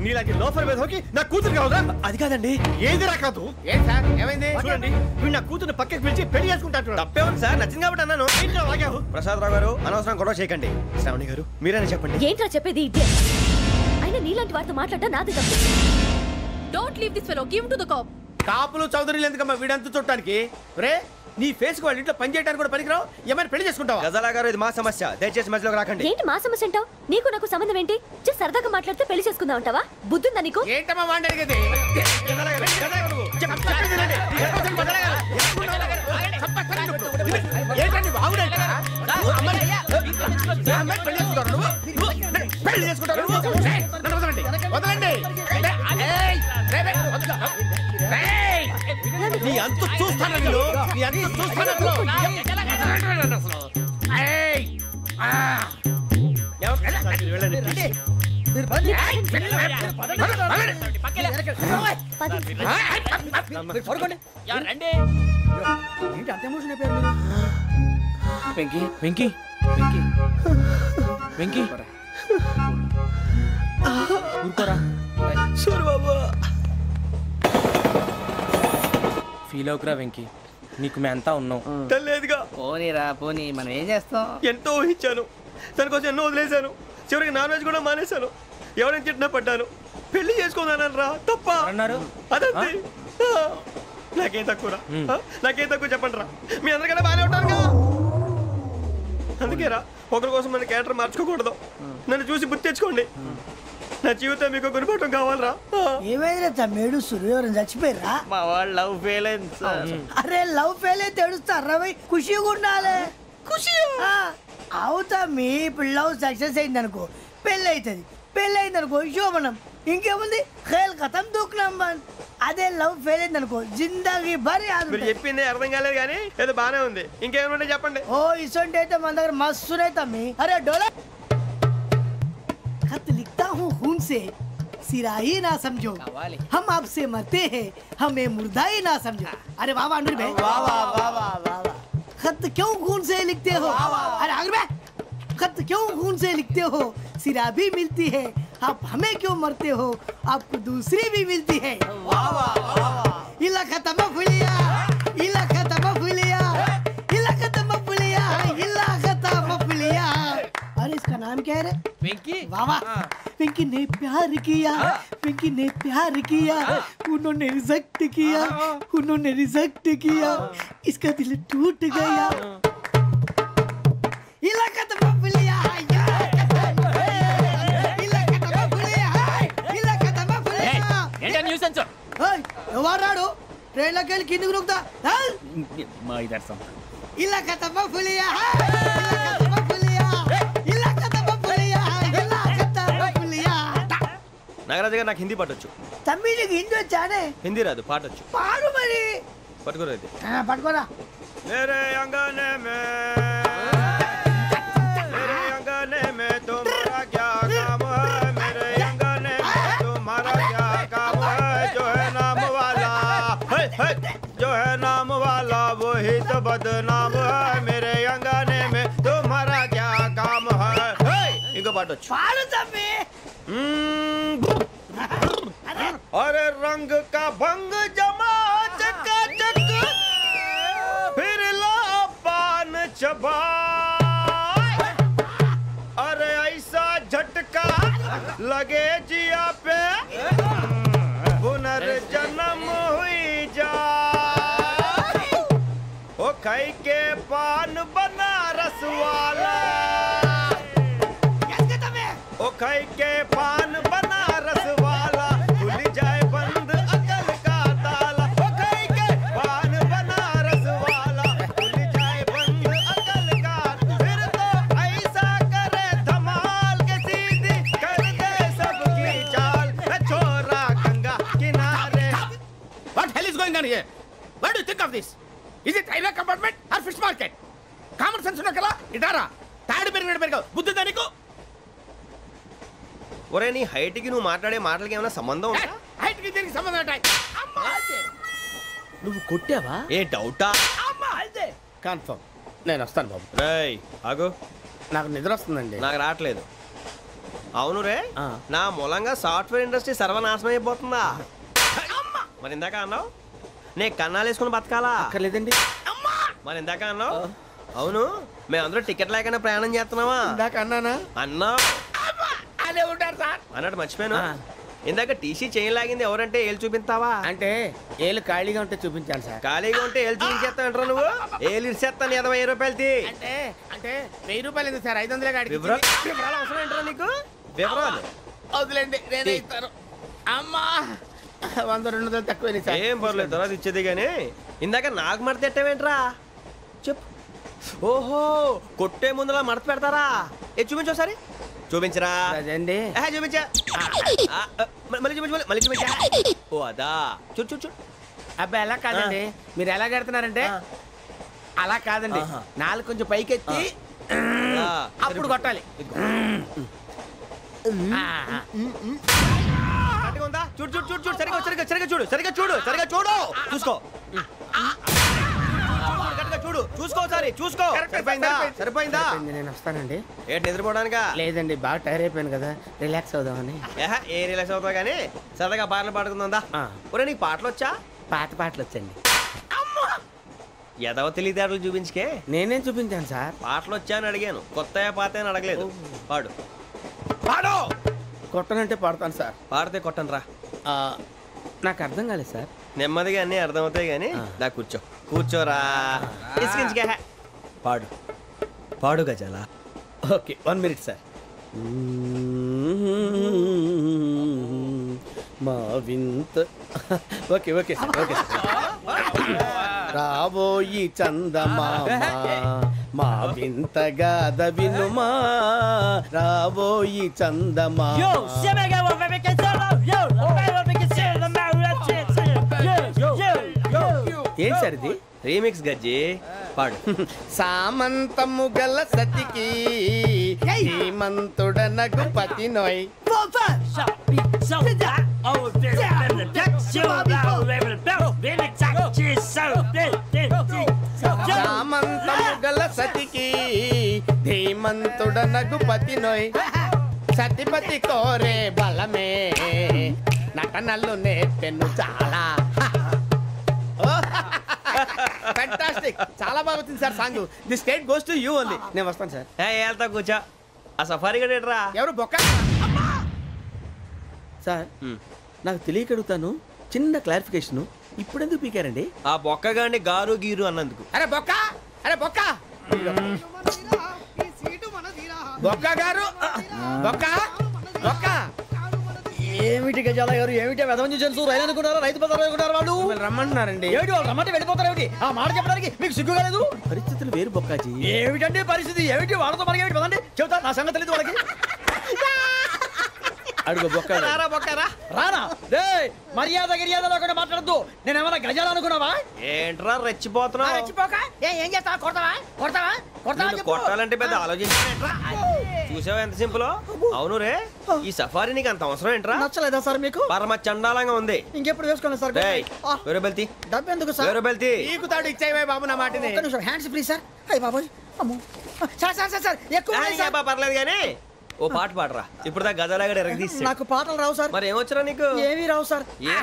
నీలాంటి లోఫర్ మీద హోకి నా కూతురు కావదా? అది కాదండి. ఏది రాకాదు? ఏం సార్ ఏమైంది? చూడండి వీడు నా కూతురు పక్కకి పిలిచి పెళ్లి చేసుకుంటాడు. తప్పే ఉంది సార్, నచ్చింది కాబట్టి అన్నాను. ప్రసాద్ రావు గారు అనవసరం గొడవ చేయకండి. శ్రావణి గారు మీరైనా చెప్పండి. ఏంట్రా చెప్పేది? అయినా నీలాంటి వారితో మాట్లాడటం నాది తప్పు. Don't leave this fellow, give him to the cop. కాపులు చౌదరులు ఎందుకమ్మా వీడంతా చూడటానికి? రే నీ ఫేస్ కు వాళ్ళ ఇంట్లో పని చేయడానికి కూడా పనికిరావు, ఏమైనా పెళ్లి చేసుకుంటావా? గజాలా గారు ఇది మా సమస్య, దయచేసి మధ్యలోకి రాకండి. ఏంటి మా సమస్య అంటావు? నీకు నాకు సంబంధం ఏంటి? జస్ట్ సరదాగా మాట్లాడితే పెళ్లి చేసుకుందాం అంటావా? బుద్ధుందా నీకు? ఏంటమ్మా వాడి అడిగేది? పెళ్లి చేసుకుంటారు వదలండి. నీ అంత చూస్తాను నీ అంత చూస్తాను. వెంకీ వెంకీ వెంకీ వెంకీ ఊరుకోరా. ఫీల్ అవుకురా వెంకీ, నీకు మేమంతా ఉన్నాం. తెలియదుగా. పోనీరా పోనీ, మనం ఏం చేస్తాం? ఎంతో ఊహించాను, దానికోసం ఎన్నో వదిలేశాను. చివరికి నాన్ వెజ్ కూడా మానేశాను. ఎవరైనా తిట్టినా పడ్డాను. పెళ్లి చేసుకోదానని రా తప్ప అన్నారు. అదంతే. నాకేం తక్కువరా? నాకేం తక్కువ చెప్పండి రా. మీ అందరికన్నా బాగానే ఉంటారు కదా. అందుకే రా, ఒకరి కోసం మన క్యారెక్టర్ మార్చుకోకూడదు. నన్ను చూసి గుర్తు తెచ్చుకోండి. నా జీవితం మీకు గురిపటం కావాలరా. ఏమైనా తమ్మేడు సూర్యవరం చచ్చిపోయిరా? మా వాళ్ళు లవ్ ఫెయిల్ అయింది సార్. అరే లవ్ ఫెయిల్ అయితే ఏడుస్తారా? ఖుషిగా ఉండాలి. ఖుషి అవుతా. మీ ఇప్పుడు లవ్ సక్సెస్ అయింది అనుకో పెళ్ళి అవుతుంది. పెళ్ళి అయింది అనుకో శోభనం. ఇంకేముంది ఖేల్ కథం దూకునాం బాన్. అదే లవ్ ఫెయిల్ అయింది అనుకో జిందగీ భారీ. మీరు చెప్పింది అర్థం కాలేదు కానీ ఏదో బానే ఉంది. ఇంకేమైనా చెప్పండి. ఓ ఇసొంటి అయితే మన దగ్గర మస్తునే తమ్మి. అరే డోలా खत लिखता हूँ खून से, सिरा ही ना समझो, हम आपसे मरते हैं, हमें मुर्दा ही ना समझो. अरे वाह वाह अनुर भाई, वाह वाह वाह वाह वाह. खत क्यों खून से लिखते हो? अरे अनुर भाई, खत क्यों खून से लिखते हो? सिरा भी मिलती है, आप हमें क्यों मरते हो? आपको दूसरी भी मिलती है. वाह वाह वाह. इला खत्म फुलिया, इला खत्म फुलिया, इला खत्म फुलिया, इला खत्म फुलिया. अरे इसका नाम क्या है रे? पिंकी. वाह वाह. पिंकी ने प्यार किया, पिंकी ने प्यार किया, उन्होंने रिजेक्ट किया, उन्होंने रिजेक्ट किया, इसका दिल टूट गया. इलाका तो बबलिया, इलाका तो बबलिया, इलाका तो बबलिया. ఏంటా న్యూసెన్స్? ओए ఎవరు రాడు? ట్రైన్ లోకి వెళ్ళి కిందికి రుకుతా. మా ఇదర్సం. ఇలాకా तो बबलिया, इलाका तो बबलिया, इलाका तो बबलिया, इलाका तो बबलिया. నాగరాజు గారు నాకు హిందీ పాటొచ్చు. తమ్మి నీకు హిందీ వచ్చానే? హిందీ రాదు, పాటొచ్చు. పాడు మరి. పట్టుకోలేదు. పట్టుకోరా. मेरे अंगने में तुम्हारा क्या काम है? मेरे अंगने में तुम्हारा क्या काम है? जो है नाम वाला, जो है नाम वाला वही तो बदनाम है. मेरे अंगने में तुम्हारा क्या काम है? इनको पाटो पाड़ो तम्मी. अरे रंग का भंग जमा चकाचक, फिर ला पान चबा. अरे ऐसा झटका लगे जिया पे, पुनर्जन्म हुई जा. खाई के पान बनारस वाला ओ खाई के पान बनारस वाला खुल जाए बंद अकल का ताला ओ खाई के पान बनारस वाला खुल जाए बंद अकल का फिर तो ऐसा करे धमाल के सीधी कर दे सबकी चाल छोरा गंगा किनारे What hell is going on here? What do you think of this? Is it railway compartment or fish market? Common sense ఉన్న కదా ఇటారా తాడు పెరిగినట్టు బుద్ధి దానికి ఒరే నీ హైట్ కి నువ్వు మాట్లాడే మాటలకి ఏమైనా సంబంధం ఉందా? హైట్ కి దీనికి సంబంధం ఉంటాయి. అమ్మా అదే నువ్వు కొట్టావా? ఏ డౌటా? అమ్మా అదే కన్ఫర్మ్ నేను వస్తాను బాబు. రేయ్ ఆగు, నాకు నిద్ర వస్తుందండి. నాకు రావట్లేదు. అవును రే, నా మూలంగా సాఫ్ట్వేర్ ఇండస్ట్రీ సర్వనాశనం అయిపోతుందా? మరి ఇందాక అన్నావు నే కన్నాలు వేసుకుని బతకాలా? అక్కర్లేదండి. మరి ఇందాక అన్నావు అవును మేమందరూ టికెట్ లేకుండా ప్రయాణం చేస్తున్నావా? ఇందాక అన్నానా? అన్నావు అదే ఉంటారు సార్ అన్నట్టు మర్చిపోయాను. ఇందాక టీసీ చేయి లాగింది ఎవరంటే ఏళ్ళు చూపిస్తావా? అంటే ఏళ్ళు ఖాళీగా ఉంటే చూపించాను సార్. ఖాళీగా ఉంటే ఏళ్ళు చూపించేస్తావు నువ్వు? ఏళ్ళు ఇచ్చేస్తాను 20 రూపాయలు తీ. అంటే అంటే 1000 రూపాయలు ఎందుకు సార్? 500 గాడికి వివరాలు అవసరం ఏంట్రా నీకు? వివరాలు వదిలేండి నేనే ఇస్తాను. అమ్మా 100-200 తక్కువ సార్. ఏం పర్లేదు తర్వాత ఇచ్చేది కానీ ఇందాక నాకు మడత పెట్టావేంట్రా? చెప్పు. ఓహో కొట్టే ముందులా మడత పెడతారా? ఏ చూపించు ఒకసారి. చూపించరా? అదండి చూపించా. మళ్ళీ చూపించు మళ్ళీ చూపించా. ఓ అదా చూడు చూడు చూడు. అబ్బాయి ఎలా కాదండి, మీరు ఎలా కడుతున్నారంటే అలా కాదండి, నాలుగు కొంచెం పైకెత్తి అప్పుడు కొట్టాలి. చూడు చూడు చూడు చూడు సరిగా సరిగా సరిగా చూడు సరిగా చూడు సరిగా చూడు చూసుకో చూడు చూసుకో సారి చూసుకో. సరిపోయిందా? సరిపోయిందా? నేను వస్తానండి. ఏంటి నిద్రపోవడానికా? లేదండి బాగా టైర్ అయిపోయాను కదా, రిలాక్స్ అవుదామని. ఏ రిలాక్స్ అవుతావు కానీ సరదాగా పాటలు పాడుకుందా? ఒరే నీకు పాటలు వచ్చా? పాత పాటలు వచ్చండి. ఎదవ తెలివితేటలు చూపించుకే. నేనేం చూపించాను సార్? పాటలు వచ్చా అని అడిగాను, కొత్త పాత అని అడగలేదు. పాడు పాడు. కొట్టనంటే పాడతాను సార్. పాడితే కొట్టను రా. నాకు అర్థం కాలేదు సార్. నెమ్మదిగా అన్నీ అర్థమవుతాయి కానీ దా కూర్చో. కూర్చోరా. పాడు పాడు గజాల. Okay 1 minute sir. మా వింత okay okay sir okay sir. రాబోయి చందమామ మా వింత గాథ వినుమా, రాబోయి చందమామ. ఏం సార్ ఇది? రీమిక్స్ గజ్జి. పాడు. సామంతము గల సతికి హేమంతుడనగు పతి నోయ్. సామంతము గల సతికి ధీమంతుడనగు పతి నోయ్. సతిపతి కోరే బలమే నటనలు నేర్పెను చాలా. ఫ్యాంటాస్టిక్, చాలా బాగా వచ్చింది sir song. The state goes to you only. నేను వస్తాను సార్. వెళ్తా కూర్చో. ఆ సఫారీ గడేట్రా ఎవరు బొక్క సార్? నాకు తెలియక అడుగుతాను, చిన్న క్లారిఫికేషన్. ఇప్పుడెందుకు పీకారండి? ఆ బొక్క గాని గారు గీరు అన్నందుకు. అరే బొక్క, అరే బొక్క, బొక్క గారు, బొక్క బొక్క. ఏమిటి గజాల గారు, ఏమిటి వెదవం చూసాను రైలు అనుకున్నారా? రైతు బజార్ అనుకున్నారు వాళ్ళు. రమ్మంటున్నారండి. ఏమిటి వాళ్ళు రమ్మంటే వెళ్ళిపోతారు? ఏమిటి ఆ మాట చెప్పడానికి మీకు సిగ్గు కాలేదు? పరిస్థితులు వేరు బొక్కాజీ. ఏమిటండి పరిస్థితి? ఏమిటి వాళ్ళతో మనకి ఏమిటి పదండి చెబుతా, నా సంగతి తెలియదు వాళ్ళకి. అడుగు బొక్క. రారా బొక్కరా. రానా? మర్యాద గిర్యాద లేకుండా మాట్లాడద్దు. నేను ఏమన్నా గజాలు అనుకున్నావా? ఏంట్రా రెచ్చిపోతున్నావు? రెచ్చిపోక ఏం చేస్తావా? కొడతావా కొడతావా కొడతావా? కొట్టాలంటే పెద్ద ఆలోచించా. చూసావా ఎంత సింపుల్? అవును రే, ఈ సఫారీ నీకు అంత అవసరం ఏంట్రా? నచ్చలేదా సార్ మీకు? పరమ చండాలంగా ఉంది. ఇంకెప్పుడు వేసుకోండి సార్. వేరే బెల్తి. డబ్బు ఎందుకు సార్? వేరే బెల్తి. నీకు తాడు ఇచ్చాయి బాబు నా మాటని. Hands free sir. అయ్యి బాబోయ్ అమ్మో సార్ సార్ సార్ ఎక్కువ పర్లేదు కానీ ఓ పాట పాడరా. ఇప్పుడు దా గదలాగడ ఎరగ తీసి. నాకు పాటలు రావు సార్. మరి ఏమొచ్చరా నీకు? ఏమీ రావు సార్. ఏ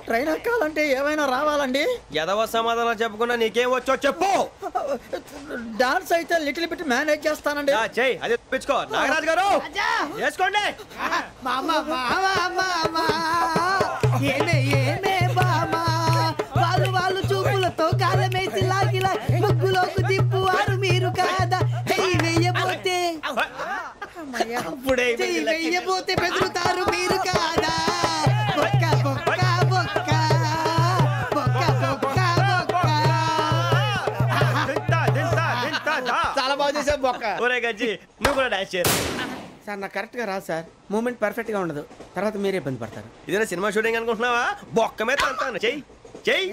ట్రైన్ ఎక్కాలంటే ఏమైనా రావాలండి. ఎదవ సమాధానం చెప్పకుండా నీకేం వచ్చో చెప్పు. డాన్స్ అయితే లిటిల్ బిట్ మేనేజ్ చేస్తానండి. చెయ్యి, అదే తెప్పించుకో. నాగరాజు గారు వేసుకోండి. ఏమే ఏమే బామా వాళ్ళు వాళ్ళు చూపు ఇప్పుడే చెయ్యి వెయ్యబోతే బెదురుతారు మీరు కాదా బొక్క బొక్క బొక్క బొక్క బొక్క బొక్క చాలా బాగా చేసావు బొక్క. ఒరే గజ్జి నువ్వు కూడా డాన్స్ చేయరు సార్ నాకు కరెక్ట్ గా రాదు సార్. మూమెంట్ పర్ఫెక్ట్ గా ఉండదు, తర్వాత మీరే ఇబ్బంది పడతారు. ఇదేనా సినిమా షూటింగ్ అనుకుంటున్నావా? బొక్క మీద అంటాను. చెయ్యి చెయ్యి.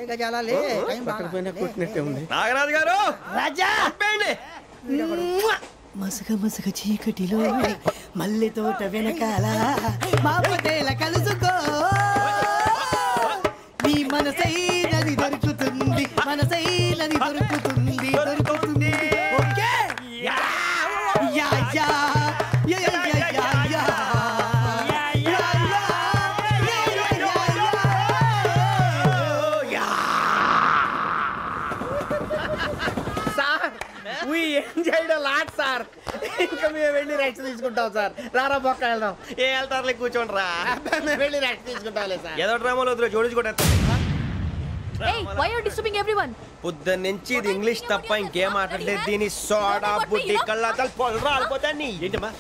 పట్టకపోయినా కొట్టినట్టే ఉంది. నాగరాజు గారు రాజా చెప్పండి. మసగ మసగ చీకటిలో మల్లె తోట వెనకాల మా పటేల కలుసుకో నీ మనసైనది దొరుకుతుంది మనసైనది దొరుకుతుంది దొరుకుతుంది okay yeah yeah yeah yeah yeah yeah yeah We enjoyed a lot, sir. ఇంకా మేము వెళ్ళి రెస్ట్ తీసుకుంటాం సార్. రారా బొక్క వెళ్దాం. ఏ వెళ్తారులే కూర్చోండి రా. మేము వెళ్ళి రెస్ట్ తీసుకుంటాంలే సార్. ఏదో డ్రామాలో వద్దు జోడించుకుంటా. Hey, why are you disturbing everyone? పొద్దున్న నుంచి ఇది ఇంగ్లీష్ తప్ప ఇంకేం మాట్లాడలేదు. దీని సోడా బుద్ధి కళ్ళ పొలరా అయిపోతా నీ ఏంటమ్మా